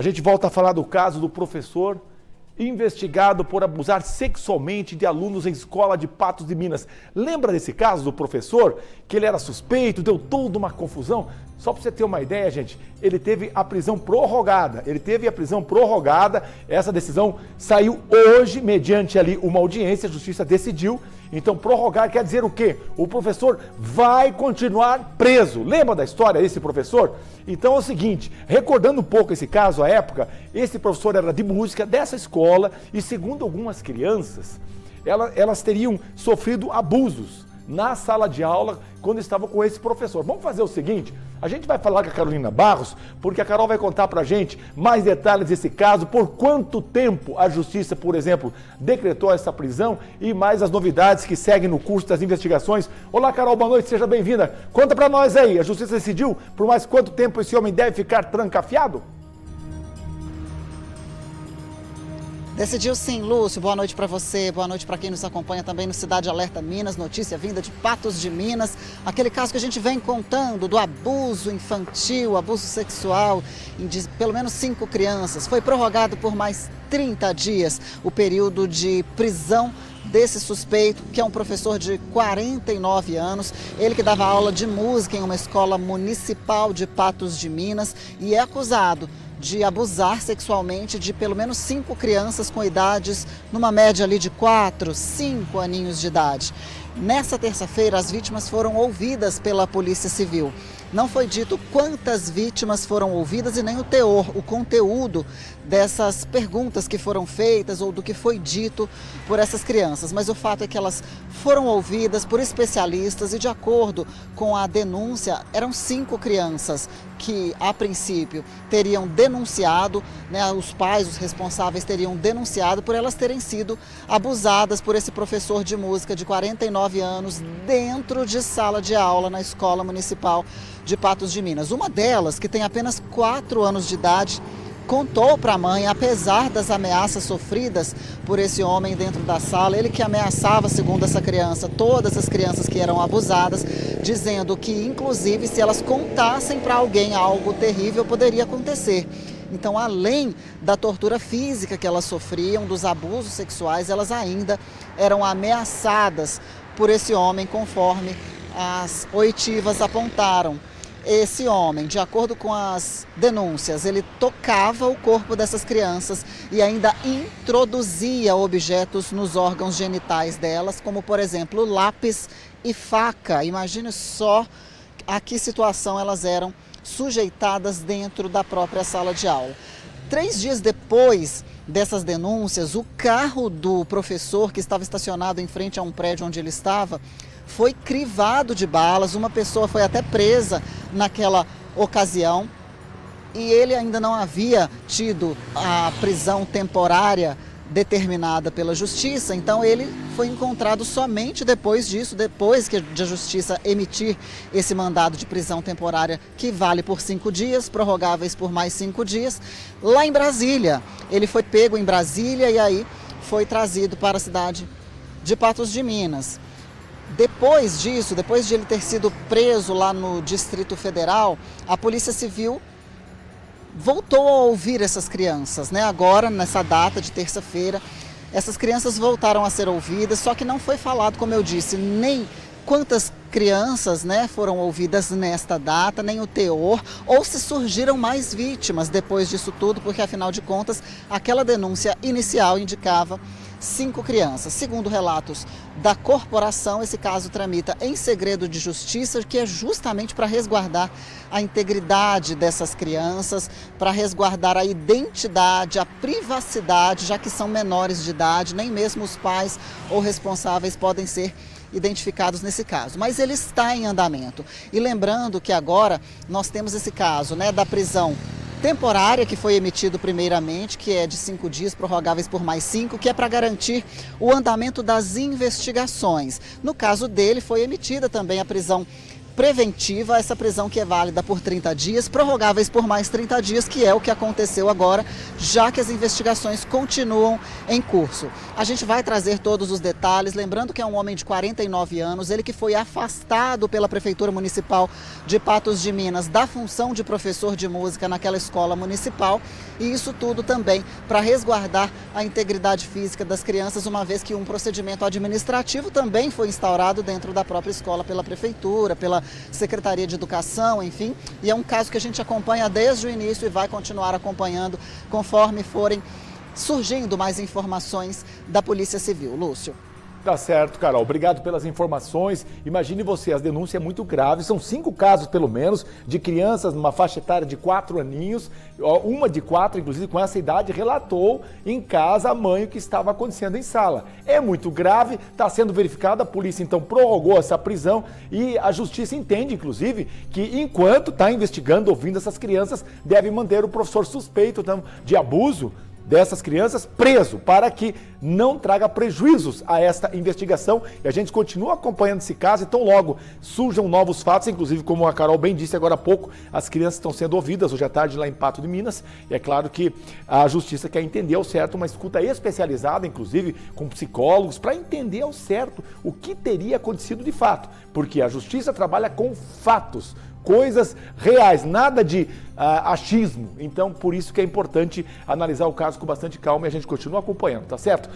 A gente volta a falar do caso do professor investigado por abusar sexualmente de alunos em escola de Patos de Minas. Lembra desse caso do professor? Que ele era suspeito, deu toda uma confusão? Só para você ter uma ideia, gente, ele teve a prisão prorrogada. Essa decisão saiu hoje, mediante ali uma audiência, a justiça decidiu. Então, prorrogar quer dizer o quê? O professor vai continuar preso. Lembra da história desse professor? Então é o seguinte, recordando um pouco esse caso, à época, esse professor era de música dessa escola e, segundo algumas crianças, elas teriam sofrido abusos na sala de aula quando estavam com esse professor. Vamos fazer o seguinte, a gente vai falar com a Carolina Barros, porque a Carol vai contar pra gente mais detalhes desse caso, por quanto tempo a justiça, por exemplo, decretou essa prisão e mais as novidades que seguem no curso das investigações. Olá, Carol, boa noite, seja bem-vinda. Conta pra nós aí, a justiça decidiu por mais quanto tempo esse homem deve ficar trancafiado? Decidiu sim, Lúcio. Boa noite para você, boa noite para quem nos acompanha também no Cidade Alerta Minas, notícia vinda de Patos de Minas. Aquele caso que a gente vem contando do abuso infantil, abuso sexual de pelo menos 5 crianças. Foi prorrogado por mais 30 dias o período de prisão desse suspeito, que é um professor de 49 anos, ele que dava aula de música em uma escola municipal de Patos de Minas e é acusado de abusar sexualmente de pelo menos 5 crianças com idades numa média ali de 4, 5 aninhos de idade. Nessa terça-feira, as vítimas foram ouvidas pela Polícia Civil. Não foi dito quantas vítimas foram ouvidas e nem o teor, o conteúdo dessas perguntas que foram feitas ou do que foi dito por essas crianças. Mas o fato é que elas foram ouvidas por especialistas e, de acordo com a denúncia, eram 5 crianças que, a princípio, teriam denunciado, né, os pais, os responsáveis teriam denunciado por elas terem sido abusadas por esse professor de música de 49 anos dentro de sala de aula na Escola Municipal de Patos de Minas. Uma delas, que tem apenas 4 anos de idade, contou para a mãe, apesar das ameaças sofridas por esse homem dentro da sala, ele que ameaçava, segundo essa criança, todas as crianças que eram abusadas, dizendo que, inclusive, se elas contassem para alguém algo terrível, poderia acontecer. Então, além da tortura física que elas sofriam, dos abusos sexuais, elas ainda eram ameaçadas por esse homem, conforme as oitivas apontaram. Esse homem, de acordo com as denúncias, ele tocava o corpo dessas crianças e ainda introduzia objetos nos órgãos genitais delas, como, por exemplo, lápis e faca. Imagine só a que situação elas eram sujeitadas dentro da própria sala de aula. 3 dias depois dessas denúncias, o carro do professor, que estava estacionado em frente a um prédio onde ele estava, foi crivado de balas. Uma pessoa foi até presa naquela ocasião e ele ainda não havia tido a prisão temporária determinada pela justiça, então ele foi encontrado somente depois disso, depois que a justiça emitir esse mandado de prisão temporária que vale por 5 dias, prorrogáveis por mais 5 dias, lá em Brasília. Ele foi pego em Brasília e aí foi trazido para a cidade de Patos de Minas. Depois disso, depois de ele ter sido preso lá no Distrito Federal, a Polícia Civil voltou a ouvir essas crianças, né? Agora, nessa data de terça-feira, essas crianças voltaram a ser ouvidas, só que não foi falado, como eu disse, nem quantas crianças, né, foram ouvidas nesta data, nem o teor, ou se surgiram mais vítimas depois disso tudo, porque, afinal de contas, aquela denúncia inicial indicava 5 crianças. Segundo relatos da corporação, esse caso tramita em segredo de justiça, que é justamente para resguardar a integridade dessas crianças, para resguardar a identidade, a privacidade, já que são menores de idade, nem mesmo os pais ou responsáveis podem ser identificados nesse caso, mas ele está em andamento. E lembrando que agora nós temos esse caso, né, da prisão temporária, que foi emitido primeiramente, que é de 5 dias, prorrogáveis por mais 5, que é para garantir o andamento das investigações. No caso dele, foi emitida também a prisão preventiva, essa prisão que é válida por 30 dias, prorrogáveis por mais 30 dias, que é o que aconteceu agora, já que as investigações continuam em curso. A gente vai trazer todos os detalhes, lembrando que é um homem de 49 anos, ele que foi afastado pela Prefeitura Municipal de Patos de Minas da função de professor de música naquela escola municipal, e isso tudo também para resguardar a integridade física das crianças, uma vez que um procedimento administrativo também foi instaurado dentro da própria escola pela Prefeitura, pela Secretaria de Educação, enfim, e é um caso que a gente acompanha desde o início e vai continuar acompanhando conforme forem surgindo mais informações da Polícia Civil. Lúcio. Tá certo, Carol. Obrigado pelas informações. Imagine você, as denúncias é muito graves. São 5 casos, pelo menos, de crianças numa faixa etária de 4 aninhos. Uma de 4, inclusive, com essa idade, relatou em casa a mãe o que estava acontecendo em sala. É muito grave, está sendo verificado. A polícia, então, prorrogou essa prisão e a justiça entende, inclusive, que enquanto está investigando, ouvindo essas crianças, deve manter o professor suspeito de abuso dessas crianças preso, para que não traga prejuízos a esta investigação. E a gente continua acompanhando esse caso, então logo surjam novos fatos, inclusive como a Carol bem disse agora há pouco, as crianças estão sendo ouvidas hoje à tarde lá em Patos de Minas, e é claro que a justiça quer entender ao certo uma escuta especializada, inclusive com psicólogos, para entender ao certo o que teria acontecido de fato, porque a justiça trabalha com fatos, coisas reais, nada de achismo. Então, por isso que é importante analisar o caso com bastante calma e a gente continua acompanhando, tá certo?